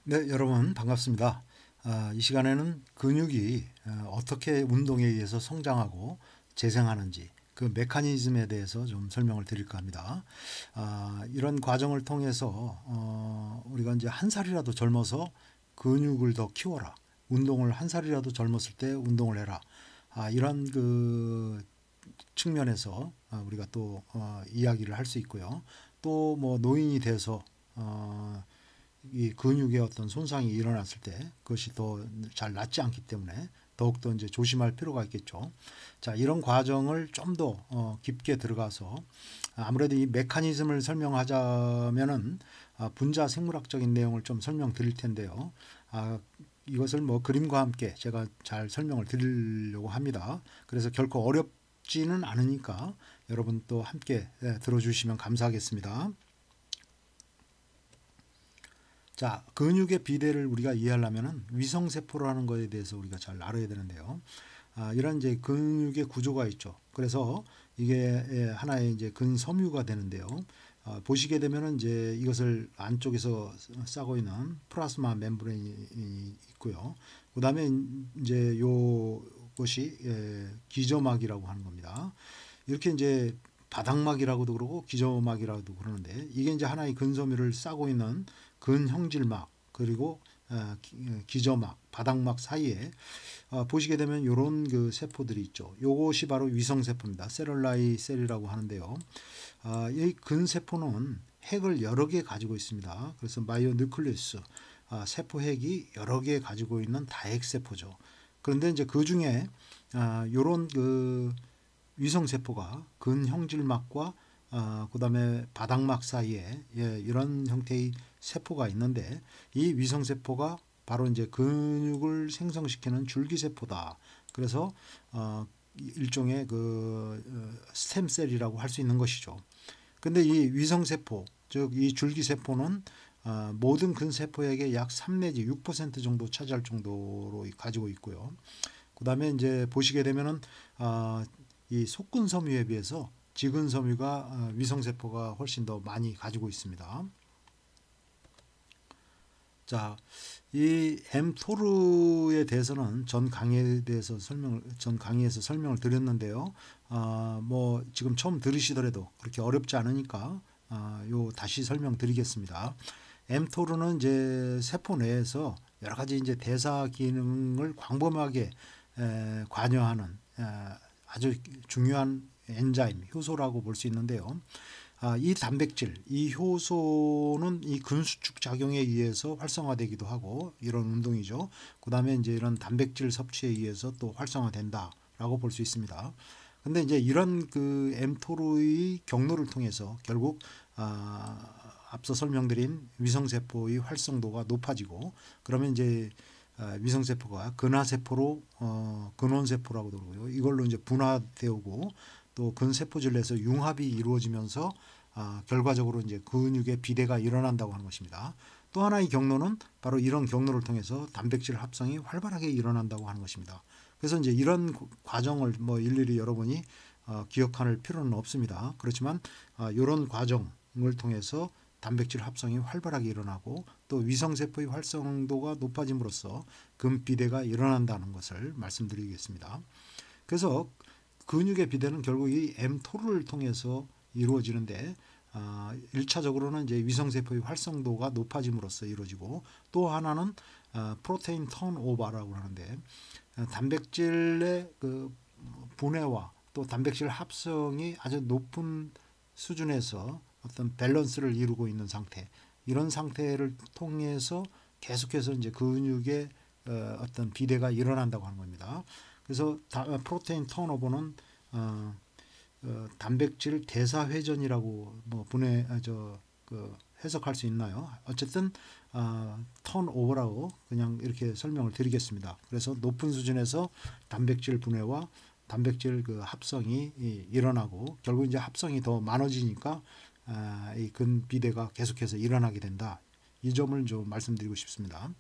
네, 여러분 반갑습니다. 이 시간에는 근육이 어떻게 운동에 의해서 성장하고 재생하는지 그 메커니즘에 대해서 좀 설명을 드릴까 합니다. 이런 과정을 통해서 우리가 이제 한 살이라도 젊어서 근육을 더 키워라. 운동을 한 살이라도 젊었을 때 운동을 해라. 이런 그 측면에서 우리가 또 이야기를 할 수 있고요. 또 뭐 노인이 돼서 이 근육의 어떤 손상이 일어났을 때 그것이 더 잘 낫지 않기 때문에 더욱더 이제 조심할 필요가 있겠죠. 자, 이런 과정을 좀 더 깊게 들어가서 아무래도 이 메커니즘을 설명하자면은 분자 생물학적인 내용을 좀 설명드릴 텐데요. 이것을 뭐 그림과 함께 제가 잘 설명을 드리려고 합니다. 그래서 결코 어렵지는 않으니까 여러분 또 함께 들어주시면 감사하겠습니다. 자, 근육의 비대를 우리가 이해하려면은 위성세포라는 것에 대해서 우리가 잘 알아야 되는데요. 이런 이제 근육의 구조가 있죠. 그래서 이게 하나의 이제 근섬유가 되는데요. 보시게 되면은 이제 이것을 안쪽에서 싸고 있는 플라스마 멤브레인이 있고요. 그다음에 이제 요것이 기저막이라고 하는 겁니다. 이렇게 이제 바닥막이라고도 그러고 기저막이라고도 그러는데 이게 이제 하나의 근섬유를 싸고 있는 근형질막 그리고 기저막, 바닥막 사이에 보시게 되면 이런 그 세포들이 있죠. 요것이 바로 위성세포입니다. 세룰라이 셀이라고 하는데요. 이 근세포는 핵을 여러 개 가지고 있습니다. 그래서 마이오 뉴클리우스 세포 핵이 여러 개 가지고 있는 다핵세포죠. 그런데 이제 그 중에 이런 그 위성세포가 근형질막과 그다음에 바닥막 사이에 이런 형태의 세포가 있는데 이 위성세포가 바로 이제 근육을 생성시키는 줄기세포다. 그래서 일종의 그 스템셀이라고 할 수 있는 것이죠. 근데 이 위성세포, 즉 이 줄기세포는 모든 근세포에게 약 3 내지 6% 정도 차지할 정도로 가지고 있고요. 그다음에 이제 보시게 되면은 이 속근섬유에 비해서 지근섬유가 위성세포가 훨씬 더 많이 가지고 있습니다. 자, 이 엠토르에 대해서는 전 강의에서 설명을 드렸는데요. 뭐 지금 처음 들으시더라도 그렇게 어렵지 않으니까 요 다시 설명드리겠습니다. 엠토르는 이제 세포 내에서 여러 가지 이제 대사 기능을 광범위하게 관여하는 아주 중요한 엔자임, 효소라고 볼 수 있는데요. 이 단백질, 이 효소는 이 근수축 작용에 의해서 활성화되기도 하고 이런 운동이죠. 그다음에 이제 이런 단백질 섭취에 의해서 또 활성화된다라고 볼 수 있습니다. 근데 이제 이런 그 엠토르의 경로를 통해서 결국 앞서 설명드린 위성세포의 활성도가 높아지고 그러면 이제 위성세포가 근화세포로 근원세포라고도 그러고요. 이걸로 이제 분화되고 또 근세포질 내에서 융합이 이루어지면서 결과적으로 이제 근육의 비대가 일어난다고 하는 것입니다. 또 하나의 경로는 바로 이런 경로를 통해서 단백질 합성이 활발하게 일어난다고 하는 것입니다. 그래서 이제 이런 과정을 뭐 일일이 여러분이 기억할 필요는 없습니다. 그렇지만 이런 과정을 통해서 단백질 합성이 활발하게 일어나고 또 위성세포의 활성도가 높아짐으로써 근비대가 일어난다는 것을 말씀드리겠습니다. 그래서 근육의 비대는 결국 이 mTOR를 통해서 이루어지는데 1차적으로는 이제 위성세포의 활성도가 높아짐으로써 이루어지고 또 하나는 프로테인 턴오버라고 하는데 단백질의 그 분해와 또 단백질 합성이 아주 높은 수준에서 어떤 밸런스를 이루고 있는 상태 이런 상태를 통해서 계속해서 이제 근육의 어떤 비대가 일어난다고 하는 겁니다. 그래서 프로테인 턴오버는 단백질 대사 회전이라고 뭐 분해 그 해석할 수 있나요? 어쨌든 턴오버라고 그냥 이렇게 설명을 드리겠습니다. 그래서 높은 수준에서 단백질 분해와 단백질 그 합성이 일어나고 결국 이제 합성이 더 많아지니까 이 근비대가 계속해서 일어나게 된다. 이 점을 좀 말씀드리고 싶습니다.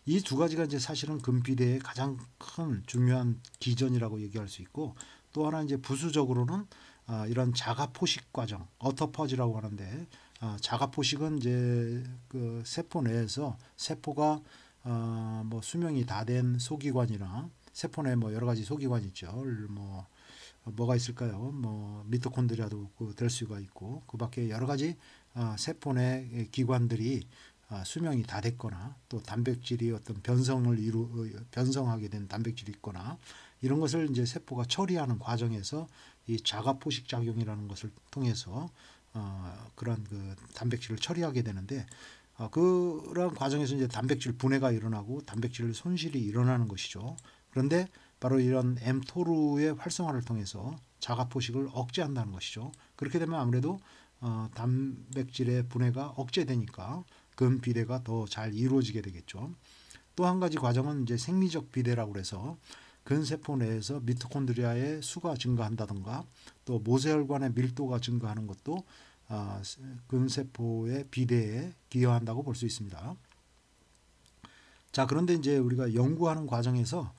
이 두 가지가 이제 사실은 근비대의 가장 큰 중요한 기전이라고 얘기할 수 있고 또 하나 이제 부수적으로는 이런 자가 포식 과정, 어터퍼지라고 하는데 자가 포식은 이제 그 세포 내에서 세포가 뭐 수명이 다 된 소기관이나 세포 내에 뭐 여러 가지 소기관이 있죠. 뭐 뭐가 있을까요? 뭐 미토콘드리아도 될 수가 있고 그밖에 여러 가지 세포 내 기관들이 수명이 다 됐거나 또 단백질이 어떤 변성하게 된 단백질이 있거나 이런 것을 이제 세포가 처리하는 과정에서 이 자가 포식 작용이라는 것을 통해서 그런 그 단백질을 처리하게 되는데 그런 과정에서 이제 단백질 분해가 일어나고 단백질 손실이 일어나는 것이죠. 그런데 바로 이런 mTOR의 활성화를 통해서 자가 포식을 억제한다는 것이죠. 그렇게 되면 아무래도 단백질의 분해가 억제되니까 근 비대가 더 잘 이루어지게 되겠죠. 또 한 가지 과정은 이제 생리적 비대라고 그래서 근세포 내에서 미토콘드리아의 수가 증가한다든가 또 모세혈관의 밀도가 증가하는 것도 근세포의 비대에 기여한다고 볼 수 있습니다. 자, 그런데 이제 우리가 연구하는 과정에서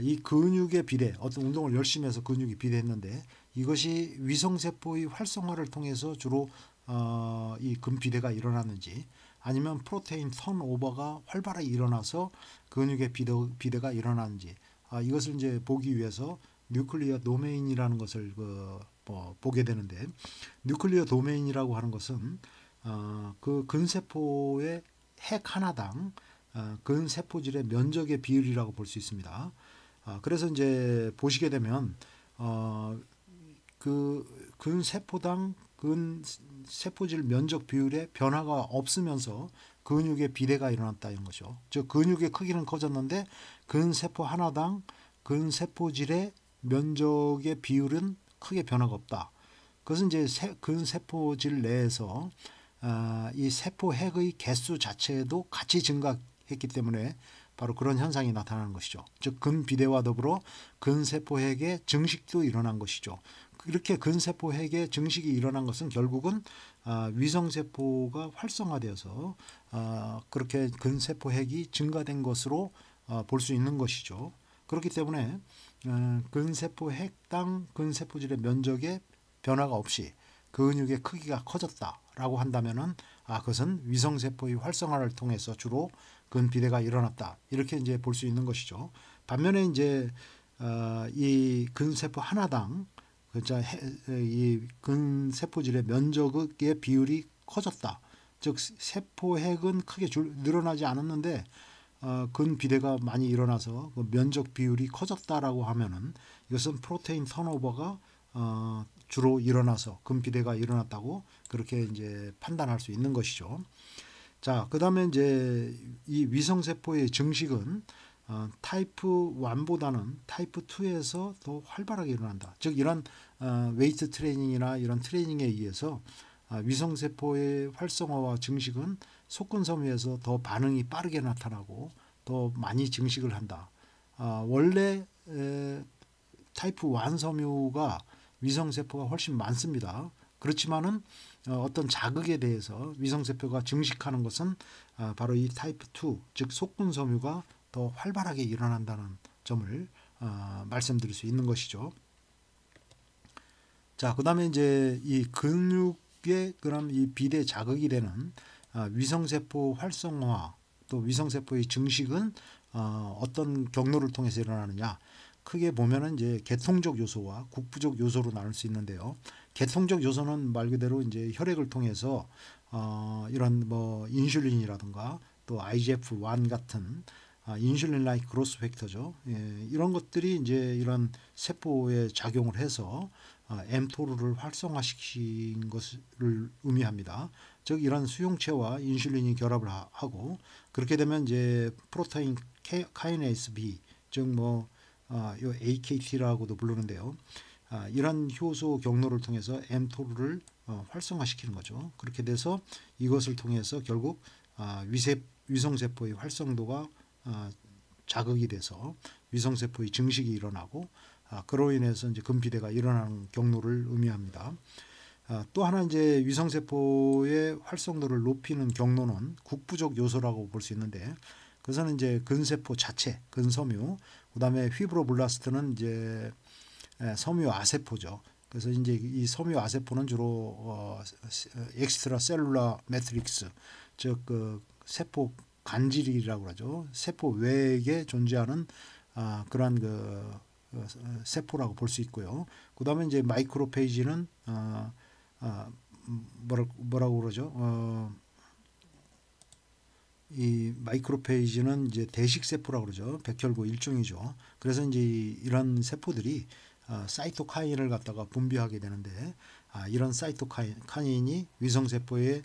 이 근육의 비대, 어떤 운동을 열심히 해서 근육이 비대했는데 이것이 위성세포의 활성화를 통해서 주로 이 근비대가 일어났는지 아니면 프로테인 턴오버가 활발하게 일어나서 근육의 비대가 일어나는지 이것을 이제 보기 위해서 뉴클리어 도메인이라는 것을 보게 되는데 뉴클리어 도메인이라고 하는 것은 그 근세포의 핵 하나당 근세포질의 면적의 비율이라고 볼 수 있습니다. 그래서 이제 보시게 되면 그 근세포당 근세포질 면적 비율의 변화가 없으면서 근육의 비대가 일어났다는 것이죠. 즉 근육의 크기는 커졌는데 근세포 하나당 근세포질의 면적의 비율은 크게 변화가 없다. 그것은 이제 근세포질 내에서 이 세포 핵의 개수 자체도 같이 증가했기 때문에 바로 그런 현상이 나타나는 것이죠. 즉 근비대와 더불어 근세포 핵의 증식도 일어난 것이죠. 이렇게 근세포 핵의 증식이 일어난 것은 결국은 위성세포가 활성화되어서 그렇게 근세포 핵이 증가된 것으로 볼 수 있는 것이죠. 그렇기 때문에 근세포 핵당 근세포질의 면적에 변화가 없이 근육의 크기가 커졌다라고 한다면은 그것은 위성세포의 활성화를 통해서 주로 근비대가 일어났다 이렇게 이제 볼 수 있는 것이죠. 반면에 이제 이 근세포 하나당 이 근세포질의 면적의 비율이 커졌다. 즉 세포 핵은 크게 늘어나지 않았는데 근비대가 많이 일어나서 그 면적 비율이 커졌다라고 하면은 이것은 프로테인 턴오버가 주로 일어나서 근비대가 일어났다고 그렇게 이제 판단할 수 있는 것이죠. 자, 그다음에 이제 이 위성세포의 증식은 타입 1보다는 타입 2에서 더 활발하게 일어난다. 즉 이런 웨이트 트레이닝이나 이런 트레이닝에 의해서 위성세포의 활성화와 증식은 속근섬유에서 더 반응이 빠르게 나타나고 더 많이 증식을 한다. 원래 타입 1 섬유가 위성세포가 훨씬 많습니다. 그렇지만은 어떤 자극에 대해서 위성세포가 증식하는 것은 바로 이 타입 2, 즉 속근섬유가 더 활발하게 일어난다는 점을 말씀드릴 수 있는 것이죠. 자, 그다음에 이제 이 근육의 그럼 이 비대 자극이 되는 위성세포 활성화 또 위성세포의 증식은 어떤 경로를 통해서 일어나느냐? 크게 보면은 이제 계통적 요소와 국부적 요소로 나눌 수 있는데요. 계통적 요소는 말 그대로 이제 혈액을 통해서 이런 뭐 인슐린이라든가 또 IGF-1 같은 인슐린 라이크 그로스 팩터죠. 예, 이런 것들이 이제 이런 세포에 작용을 해서 mTOR를 활성화시킨 것을 의미합니다. 즉 이런 수용체와 인슐린이 결합을 하고 그렇게 되면 이제 프로테인 카이네이스 B 즉 뭐 요 AKT라고도 부르는데요. 이런 효소 경로를 통해서 mTOR를 활성화시키는 거죠. 그렇게 돼서 이것을 통해서 결국 위성세포의 활성도가 자극이 돼서 위성세포의 증식이 일어나고 그로 인해서 이제 근비대가 일어나는 경로를 의미합니다. 또 하나 이제 위성세포의 활성도를 높이는 경로는 국부적 요소라고 볼 수 있는데 그것은 이제 근세포 자체, 근섬유, 그다음에 휘브로블라스트는 이제 섬유 아세포죠. 그래서 이제 이 섬유 아세포는 주로 엑스트라 셀룰라 매트릭스, 즉 그 세포 간질이라고 그러죠. 세포 외에 존재하는 그러한 세포라고 볼 수 있고요. 그다음에 이제 마이크로페이지는 뭐라고 그러죠? 이 마이크로페이지는 이제 대식 세포라고 그러죠. 백혈구 일종이죠. 그래서 이제 이런 세포들이 사이토카인을 갖다가 분비하게 되는데 이런 사이토카인이 위성 세포의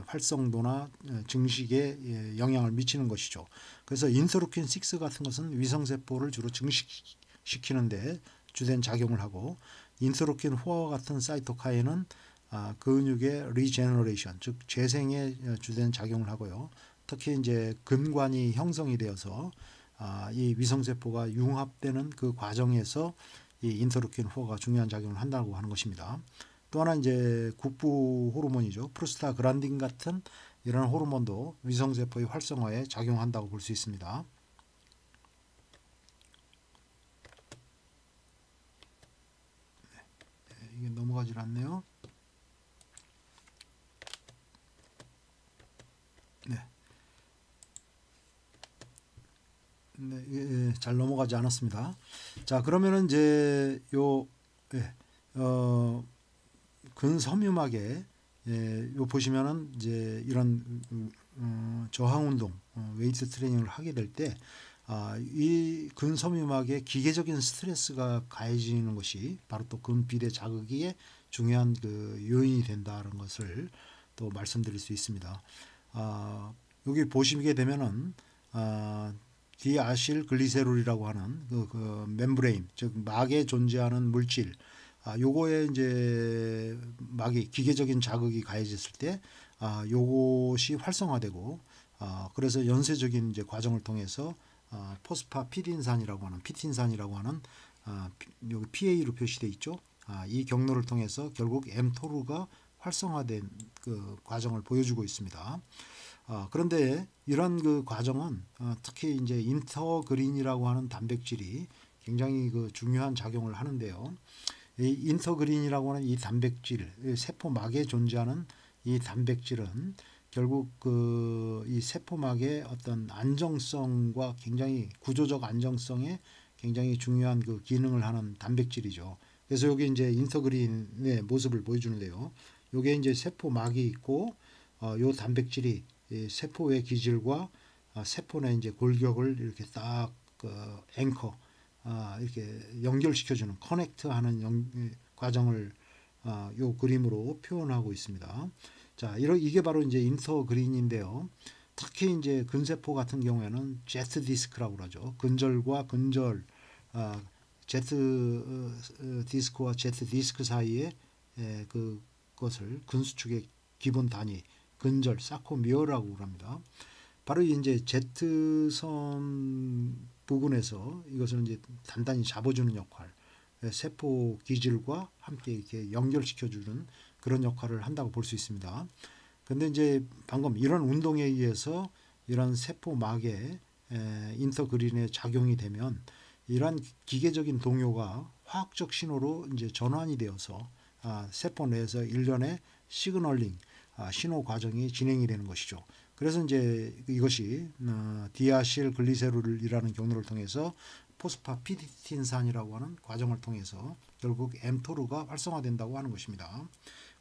활성도나 증식에 영향을 미치는 것이죠. 그래서 인터루킨 6 같은 것은 위성 세포를 주로 증식시키는데 주된 작용을 하고, 인터루킨 4와 같은 사이토카인은 근육의 리제너레이션, 즉 재생에 주된 작용을 하고요. 특히 이제 근관이 형성이 되어서 이 위성 세포가 융합되는 그 과정에서 이 인터루킨 4가 중요한 작용을 한다고 하는 것입니다. 또 하나 이제 국부 호르몬이죠. 프로스타그란딘 같은 이런 호르몬도 위성 세포의 활성화에 작용한다고 볼 수 있습니다. 이게 넘어가질 않네요. 네, 잘 넘어가지 않았습니다. 자, 그러면은 이제 근섬유막에 요 보시면은 이제 이런 저항 운동, 웨이트 트레이닝을 하게 될 때 이 근섬유막에 기계적인 스트레스가 가해지는 것이 바로 또 근비대 자극의 중요한 그 요인이 된다는 것을 또 말씀드릴 수 있습니다. 여기 보시게 되면은 디아실 글리세롤이라고 하는 그 멤브레인, 즉 막에 존재하는 물질, 요거에 이제 막이 기계적인 자극이 가해졌을 때 요것이 활성화되고, 그래서 연쇄적인 이제 과정을 통해서 포스파피딘산이라고 하는 피틴산이라고 하는 여기 PA로 표시되어 있죠. 이 경로를 통해서 결국 mTOR가 활성화된 그 과정을 보여주고 있습니다. 그런데 이런 그 과정은 특히 이제 인터그린이라고 하는 단백질이 굉장히 그 중요한 작용을 하는데요. 이 인터그린이라고 하는 이 단백질, 세포막에 존재하는 이 단백질은 결국 그 이 세포막의 어떤 안정성과 굉장히 구조적 안정성에 굉장히 중요한 그 기능을 하는 단백질이죠. 그래서 여기 이제 인터그린의 모습을 보여주는데요. 요게 이제 세포막이 있고, 요 단백질이 세포의 기질과 세포 내 이제 골격을 이렇게 딱 앵커, 이렇게 연결시켜주는 커넥트하는 과정을 요 그림으로 표현하고 있습니다. 자, 이게 바로 이제 인터그린인데요. 특히 이제 근세포 같은 경우에는 제트 디스크라고 그러죠. 근절과 근절, 제트 디스크와 제트 디스크 사이에 그것을 근수축의 기본 단위, 근절, 사코미어라고 합니다. 바로 이제 Z선 부근에서 이것을 이제 단단히 잡아주는 역할, 세포 기질과 함께 이렇게 연결시켜주는 그런 역할을 한다고 볼 수 있습니다. 근데 이제 방금 이런 운동에 의해서 이런 세포막에 인터그린의 작용이 되면 이런 기계적인 동요가 화학적 신호로 이제 전환이 되어서 세포 내에서 일련의 시그널링, 신호 과정이 진행이 되는 것이죠. 그래서 이제 이것이 디아실 글리세롤이라는 경로를 통해서 포스파피딘산이라고 하는 과정을 통해서 결국 mTOR가 활성화된다고 하는 것입니다.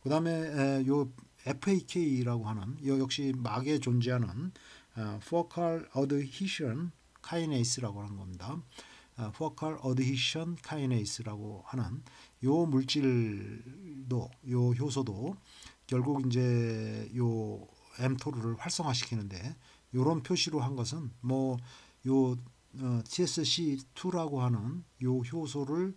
그 다음에 요 FAK라고 하는 역시 막에 존재하는 Focal Adhesion Kinase라고 하는 겁니다. Focal Adhesion Kinase라고 하는 요 물질도, 요 효소도 결국 이제 요 mTOR를 활성화시키는데, 요런 표시로 한 것은 뭐 요 TSC2라고 하는 요 효소를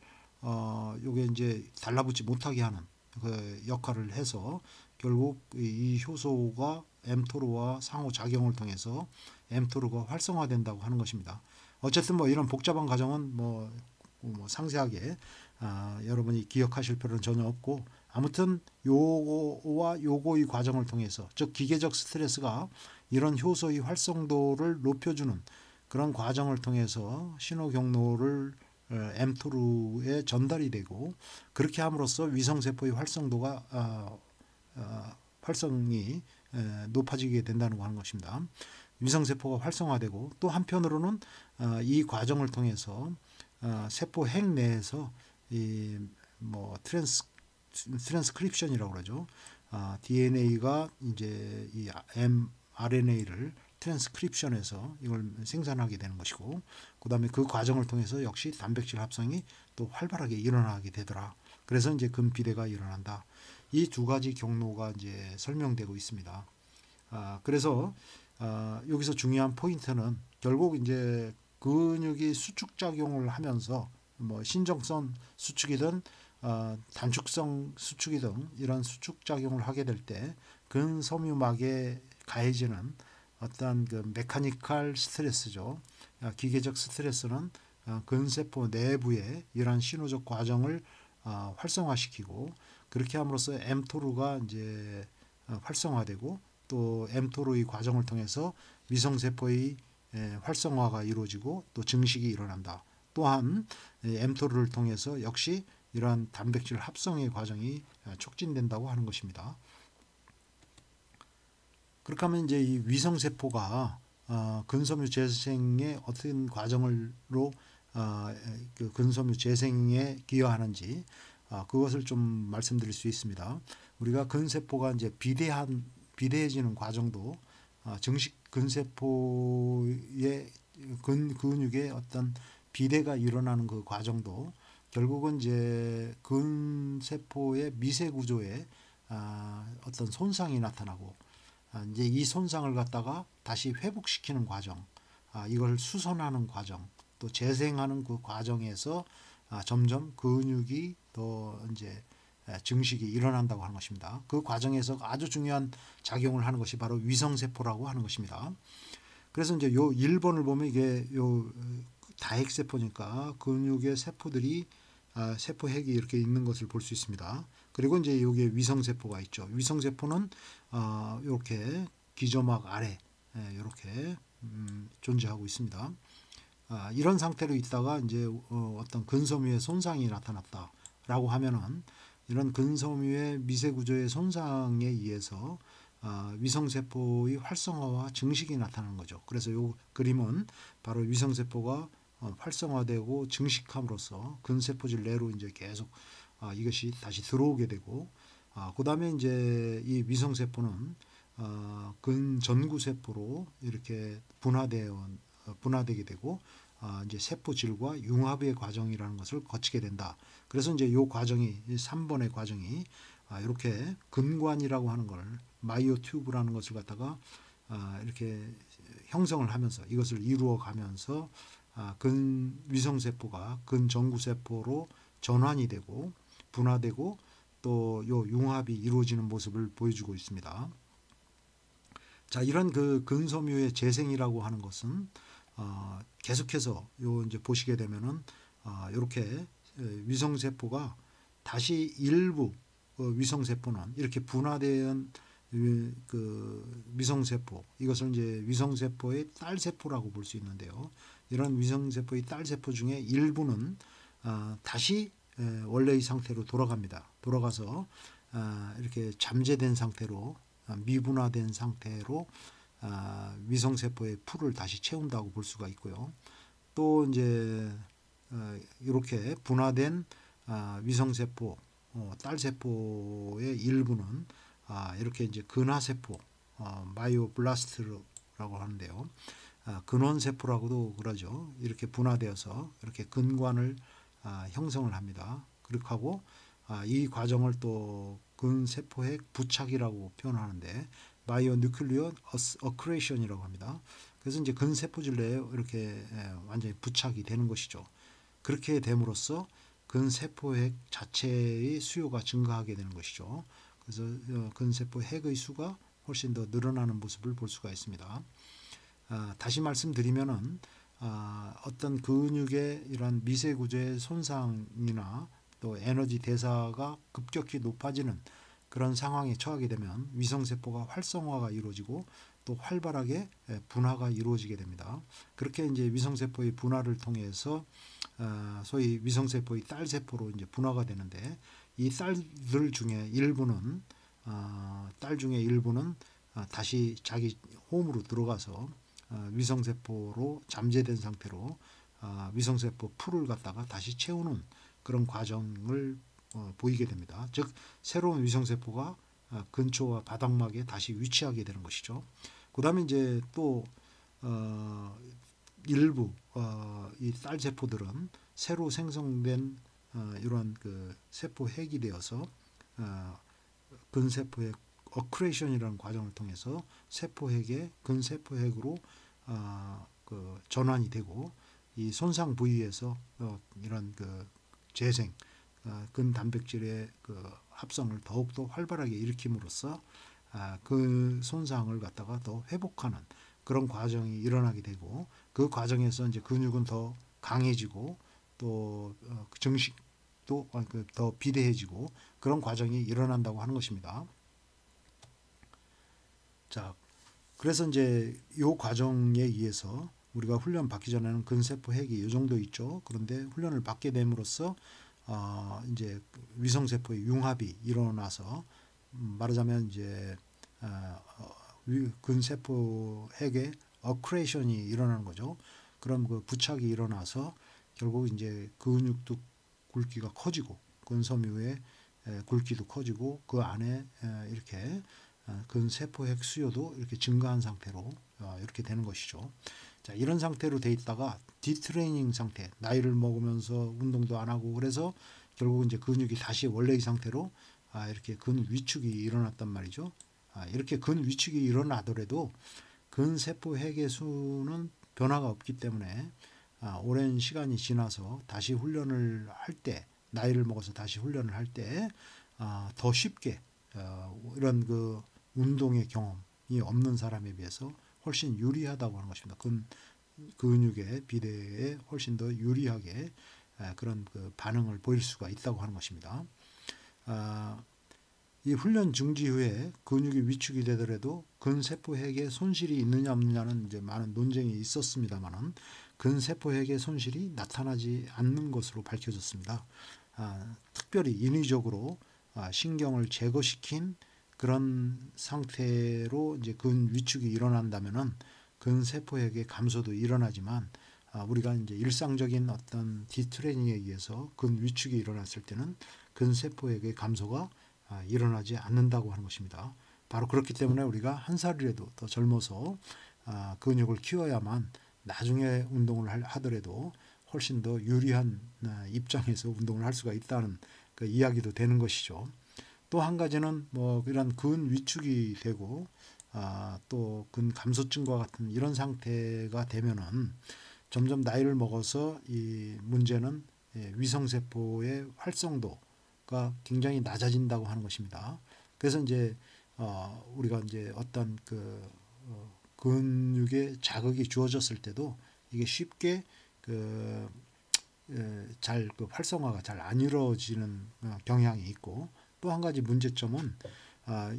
요게 이제 달라붙지 못하게 하는 그 역할을 해서 결국 이 효소가 mTOR와 상호 작용을 통해서 mTOR가 활성화된다고 하는 것입니다. 어쨌든 뭐 이런 복잡한 과정은 뭐 상세하게 여러분이 기억하실 필요는 전혀 없고, 아무튼 요거와 요거의 과정을 통해서, 즉 기계적 스트레스가 이런 효소의 활성도를 높여주는 그런 과정을 통해서 신호 경로를 mTOR에 전달이 되고 그렇게 함으로써 위성세포의 활성도가 활성이 높아지게 된다는 하는 것입니다. 위성세포가 활성화되고 또 한편으로는 이 과정을 통해서 세포 핵 내에서 이 뭐 트랜스크립션이라고 그러죠. DNA가 이제 이 mRNA를 트랜스크립션해서 이걸 생산하게 되는 것이고, 그다음에 그 과정을 통해서 역시 단백질 합성이 또 활발하게 일어나게 되더라. 그래서 이제 금비대가 일어난다. 이 두 가지 경로가 이제 설명되고 있습니다. 그래서 여기서 중요한 포인트는 결국 이제 근육이 수축 작용을 하면서 뭐 신정성 수축이든 단축성 수축이든 이런 수축 작용을 하게 될 때 근섬유막에 가해지는 어떤 그 메카니컬 스트레스죠. 기계적 스트레스는 근세포 내부의 이러한 신호적 과정을 활성화시키고 그렇게 함으로써 mTOR가 이제 활성화되고 또 mTOR의 과정을 통해서 위성세포의 활성화가 이루어지고 또 증식이 일어난다. 또한 mTOR를 통해서 역시 이러한 단백질 합성의 과정이 촉진된다고 하는 것입니다. 그렇게 하면 이제 이 위성세포가 근섬유 재생의 어떤 과정으로 그 근섬유 재생에 기여하는지 그것을 좀 말씀드릴 수 있습니다. 우리가 근세포가 이제 비대해지는 과정도 증식 근세포의 근육의 어떤 비대가 일어나는 그 과정도 결국은 이제 근세포의 미세 구조에 어떤 손상이 나타나고 이제 이 손상을 갖다가 다시 회복시키는 과정, 이걸 수선하는 과정, 또 재생하는 그 과정에서 점점 근육이 더 이제 증식이 일어난다고 하는 것입니다. 그 과정에서 아주 중요한 작용을 하는 것이 바로 위성세포라고 하는 것입니다. 그래서 이제 요 1번을 보면 이게 요 다핵세포니까 근육의 세포들이 세포 핵이 이렇게 있는 것을 볼 수 있습니다. 그리고 이제 여기에 위성세포가 있죠. 위성세포는 이렇게 기저막 아래 이렇게 존재하고 있습니다. 이런 상태로 있다가 이제 어떤 근섬유의 손상이 나타났다라고 하면은 이런 근섬유의 미세 구조의 손상에 의해서 위성세포의 활성화와 증식이 나타나는 거죠. 그래서 이 그림은 바로 위성세포가 활성화되고 증식함으로써 근세포질 내로 이제 계속 이것이 다시 들어오게 되고, 그 다음에 이제 이 위성세포는 근전구세포로 이렇게 분화되게 되고, 이제 세포질과 융합의 과정이라는 것을 거치게 된다. 그래서 이제 이 과정이 3번의 과정이 이렇게 근관이라고 하는 걸 마이오튜브라는 것을 갖다가 이렇게 형성을 하면서 이것을 이루어 가면서 근위성세포가 근전구세포로 전환이 되고 분화되고 또 요 융합이 이루어지는 모습을 보여주고 있습니다. 자, 이런 그 근섬유의 재생이라고 하는 것은 계속해서 요 이제 보시게 되면은 이렇게 위성세포가 다시 일부 위성세포는 이렇게 분화된 그 위성세포, 이것을 이제 위성세포의 딸세포라고 볼 수 있는데요. 이런 위성세포의 딸세포 중에 일부는 다시 원래의 상태로 돌아갑니다. 돌아가서 이렇게 잠재된 상태로 미분화된 상태로 위성세포의 풀을 다시 채운다고 볼 수가 있고요. 또 이제 이렇게 분화된 위성세포 딸세포의 일부는 이렇게 이제 근화세포 마이오블라스트라고 하는데요. 근원세포라고도 그러죠. 이렇게 분화되어서 이렇게 근관을 형성을 합니다. 그렇게 하고 이 과정을 또 근세포핵 부착이라고 표현하는데 바이오뉴클리어 어크레이션이라고 합니다. 그래서 이제 근세포질 내에 이렇게 완전히 부착이 되는 것이죠. 그렇게 됨으로써 근세포핵 자체의 수요가 증가하게 되는 것이죠. 그래서 근세포 핵의 수가 훨씬 더 늘어나는 모습을 볼 수가 있습니다. 다시 말씀드리면은 어떤 근육의 이런 미세 구조의 손상이나 또 에너지 대사가 급격히 높아지는 그런 상황에 처하게 되면 위성세포가 활성화가 이루어지고 또 활발하게 분화가 이루어지게 됩니다. 그렇게 이제 위성세포의 분화를 통해서 소위 위성세포의 딸세포로 이제 분화가 되는데 이 딸들 중에 일부는 다시 자기 홈으로 들어가서 위성세포로 잠재된 상태로 위성세포 풀을 갖다가 다시 채우는 그런 과정을 보이게 됩니다. 즉 새로운 위성세포가 근초와 바닥막에 다시 위치하게 되는 것이죠. 그 다음에 이제 또 일부 이 딸세포들은 새로 생성된 이러한 그 세포 핵이 되어서 근세포의 어크레이션이라는 과정을 통해서 세포핵의 근세포핵으로 그 전환이 되고 이 손상 부위에서 이런 그 재생 근단백질의 그 합성을 더욱더 활발하게 일으킴으로써 그 손상을 갖다가 더 회복하는 그런 과정이 일어나게 되고 그 과정에서 이제 근육은 더 강해지고 또 정식도 더 비대해지고 그런 과정이 일어난다고 하는 것입니다. 자, 그래서 이제 이 과정에 의해서 우리가 훈련 받기 전에는 근세포 핵이 이 정도 있죠. 그런데 훈련을 받게 됨으로써 이제 위성세포의 융합이 일어나서 말하자면 이제 근세포 핵의 어크레이션이 일어나는 거죠. 그럼 그 부착이 일어나서 결국 이제 근육도 굵기가 커지고 근섬유의 굵기도 커지고 그 안에 이렇게 근세포핵 수요도 이렇게 증가한 상태로 이렇게 되는 것이죠. 자, 이런 상태로 돼 있다가 디트레이닝 상태, 나이를 먹으면서 운동도 안 하고 그래서 결국 이제 근육이 다시 원래의 상태로 이렇게 근 위축이 일어났단 말이죠. 이렇게 근 위축이 일어나더라도 근세포핵의 수는 변화가 없기 때문에 오랜 시간이 지나서 다시 훈련을 할 때, 나이를 먹어서 다시 훈련을 할 때 더 쉽게 이런 그 운동의 경험이 없는 사람에 비해서 훨씬 유리하다고 하는 것입니다. 근육의 비대에 훨씬 더 유리하게 그런 그 반응을 보일 수가 있다고 하는 것입니다. 이 훈련 중지 후에 근육이 위축이 되더라도 근세포핵의 손실이 있느냐 없느냐는 이제 많은 논쟁이 있었습니다만은 근세포핵의 손실이 나타나지 않는 것으로 밝혀졌습니다. 특별히 인위적으로 신경을 제거시킨 그런 상태로 이제 근 위축이 일어난다면은 근세포핵의 감소도 일어나지만 우리가 이제 일상적인 어떤 디트레이닝에 의해서 근 위축이 일어났을 때는 근세포핵의 감소가 일어나지 않는다고 하는 것입니다. 바로 그렇기 때문에 우리가 한 살이라도 더 젊어서 근육을 키워야만 나중에 운동을 하더라도 훨씬 더 유리한 입장에서 운동을 할 수가 있다는 그 이야기도 되는 것이죠. 또 한 가지는 뭐 이런 근 위축이 되고 또 근 감소증과 같은 이런 상태가 되면은 점점 나이를 먹어서 이 문제는 위성세포의 활성도가 굉장히 낮아진다고 하는 것입니다. 그래서 이제 우리가 이제 어떤 그 근육에 자극이 주어졌을 때도 이게 쉽게 잘 그 활성화가 잘 안 이루어지는 경향이 있고 또 한 가지 문제점은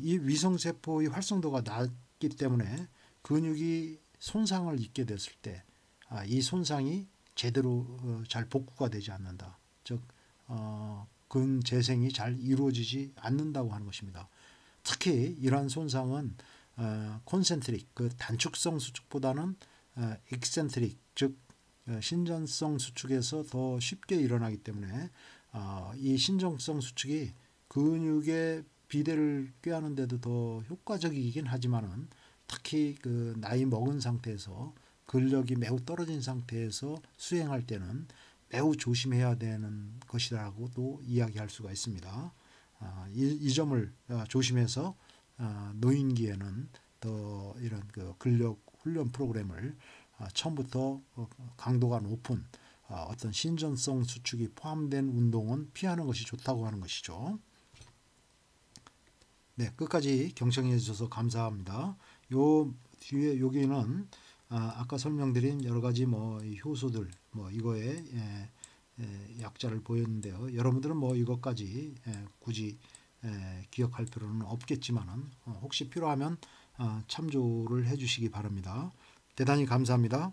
이 위성세포의 활성도가 낮기 때문에 근육이 손상을 입게 됐을 때 이 손상이 제대로 잘 복구가 되지 않는다. 즉 근 재생이 잘 이루어지지 않는다고 하는 것입니다. 특히 이러한 손상은 콘센트릭 그 단축성 수축보다는 익센트릭 즉 신전성 수축에서 더 쉽게 일어나기 때문에 이 신전성 수축이 근육의 비대를 꾀하는 데도 더 효과적이긴 하지만은 특히 그 나이 먹은 상태에서 근력이 매우 떨어진 상태에서 수행할 때는 매우 조심해야 되는 것이라고도 이야기할 수가 있습니다. 이 점을 조심해서 노인기에는 더 이런 그 근력 훈련 프로그램을 처음부터 강도가 높은 어떤 신전성 수축이 포함된 운동은 피하는 것이 좋다고 하는 것이죠. 네, 끝까지 경청해 주셔서 감사합니다. 요 뒤에 여기는 아까 설명드린 여러 가지 뭐 효소들 뭐 이거에 약자를 보였는데요. 여러분들은 뭐 이것까지 굳이 기억할 필요는 없겠지만은 혹시 필요하면 참조를 해 주시기 바랍니다. 대단히 감사합니다.